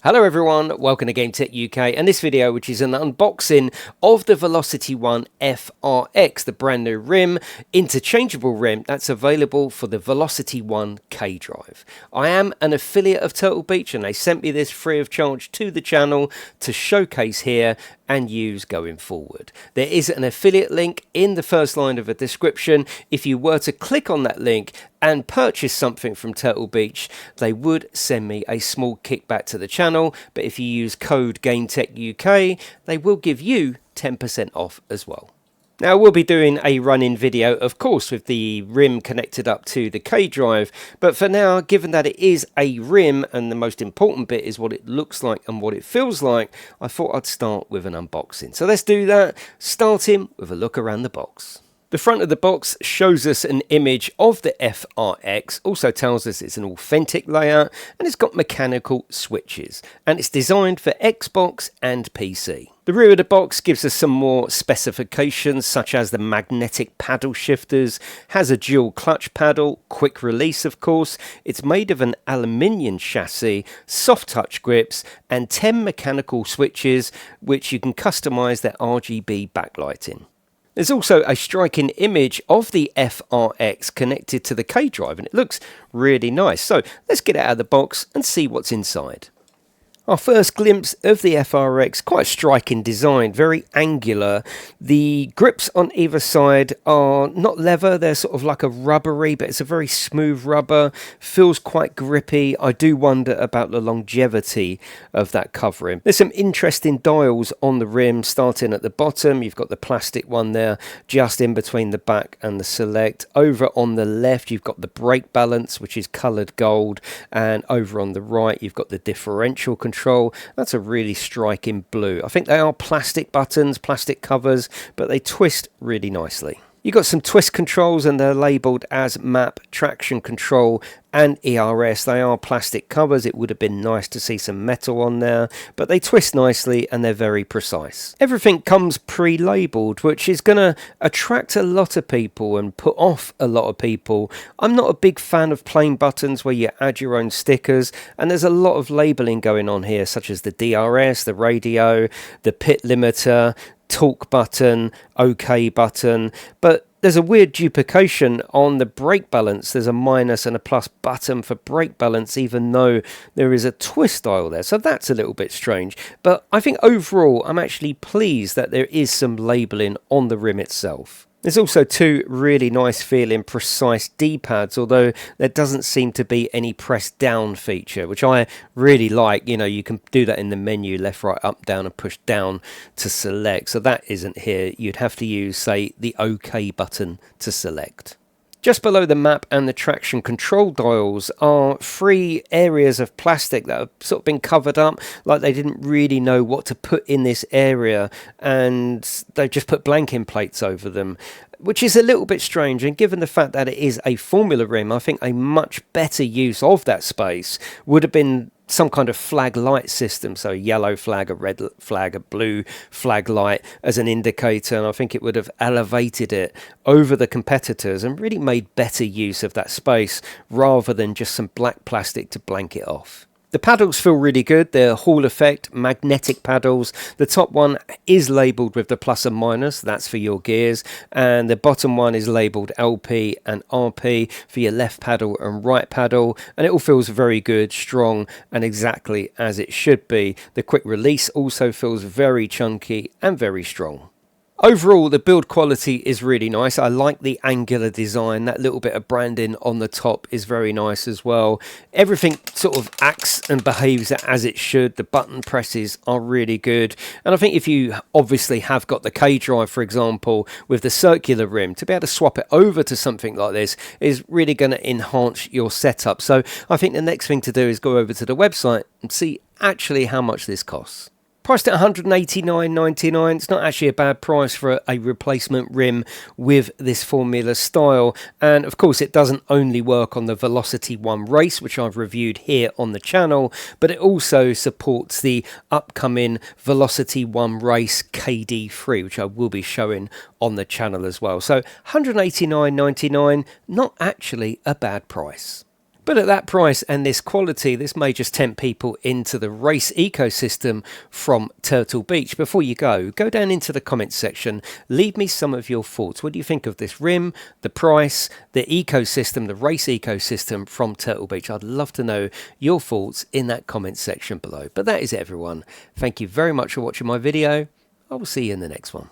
Hello everyone, welcome to GameTechUK, and this video, which is an unboxing of the VelocityOne FRX, the brand new rim, interchangeable rim that's available for the VelocityOne K drive. I am an affiliate of Turtle Beach and they sent me this free of charge to the channel to showcase here and use going forward. There is an affiliate link in the first line of the description. If you were to click on that link and purchase something from Turtle Beach, they would send me a small kickback to the channel, but if you use code GameTechUK, they will give you 10% off as well. Now, we'll be doing a run-in video, of course, with the rim connected up to the K drive, but for now, given that it is a rim and the most important bit is what it looks like and what it feels like, I thought I'd start with an unboxing. So let's do that, starting with a look around the box. The front of the box shows us an image of the FRX, also tells us it's an authentic layout, and it's got mechanical switches, and it's designed for Xbox and PC. The rear of the box gives us some more specifications, such as the magnetic paddle shifters, has a dual clutch paddle, quick release of course, it's made of an aluminium chassis, soft touch grips, and 10 mechanical switches, which you can customize their RGB backlighting. There's also a striking image of the FRX connected to the K drive, and it looks really nice. So let's get it out of the box and see what's inside. Our first glimpse of the FRX, quite striking design, very angular. The grips on either side are not leather, they're sort of like a rubbery, but it's a very smooth rubber, feels quite grippy. I do wonder about the longevity of that covering. There's some interesting dials on the rim, starting at the bottom. You've got the plastic one there, just in between the back and the select. Over on the left, you've got the brake balance, which is coloured gold, and over on the right, you've got the differential control. That's a really striking blue. I think they are plastic buttons, plastic covers, but they twist really nicely. You've got some twist controls and they're labelled as map, traction control and ERS. They are plastic covers. It would have been nice to see some metal on there, but they twist nicely and they're very precise. Everything comes pre-labelled, which is going to attract a lot of people and put off a lot of people. I'm not a big fan of plain buttons where you add your own stickers, and there's a lot of labelling going on here, such as the DRS, the radio, the pit limiter, talk button, OK button, but there's a weird duplication on the brake balance. There's a minus and a plus button for brake balance, even though there is a twist dial there. So that's a little bit strange. But I think overall, I'm actually pleased that there is some labelling on the rim itself. There's also two really nice feeling precise D-pads, although there doesn't seem to be any press down feature, which I really like. You know, you can do that in the menu, left, right, up, down, and push down to select. So that isn't here. You'd have to use, say, the OK button to select. Just below the map and the traction control dials are 3 areas of plastic that have sort of been covered up, like they didn't really know what to put in this area, and they've just put blanking plates over them, which is a little bit strange. And given the fact that it is a formula rim, I think a much better use of that space would have been some kind of flag light system, so a yellow flag, a red flag, a blue flag light as an indicator, and I think it would have elevated it over the competitors and really made better use of that space rather than just some black plastic to blank it off. The paddles feel really good. They're Hall effect magnetic paddles. The top one is labelled with the plus and minus, that's for your gears, and the bottom one is labelled LP and RP for your left paddle and right paddle, and it all feels very good, strong, and exactly as it should be. The quick release also feels very chunky and very strong. Overall, the build quality is really nice. I like the angular design. That little bit of branding on the top is very nice as well. Everything sort of acts and behaves as it should. The button presses are really good. And I think if you obviously have got the K drive, for example, with the circular rim, to be able to swap it over to something like this is really going to enhance your setup. So I think the next thing to do is go over to the website and see actually how much this costs. Priced at $189.99, it's not actually a bad price for a replacement rim with this formula style. And of course, it doesn't only work on the VelocityOne race, which I've reviewed here on the channel, but it also supports the upcoming VelocityOne race KD3, which I will be showing on the channel as well. So $189.99, not actually a bad price. But at that price and this quality, this may just tempt people into the race ecosystem from Turtle Beach. Before you go down into the comments section, leave me some of your thoughts. What do you think of this rim, the price, the ecosystem, the race ecosystem from Turtle Beach? I'd love to know your thoughts in that comments section below. But that is it, everyone. Thank you very much for watching my video. I will see you in the next one.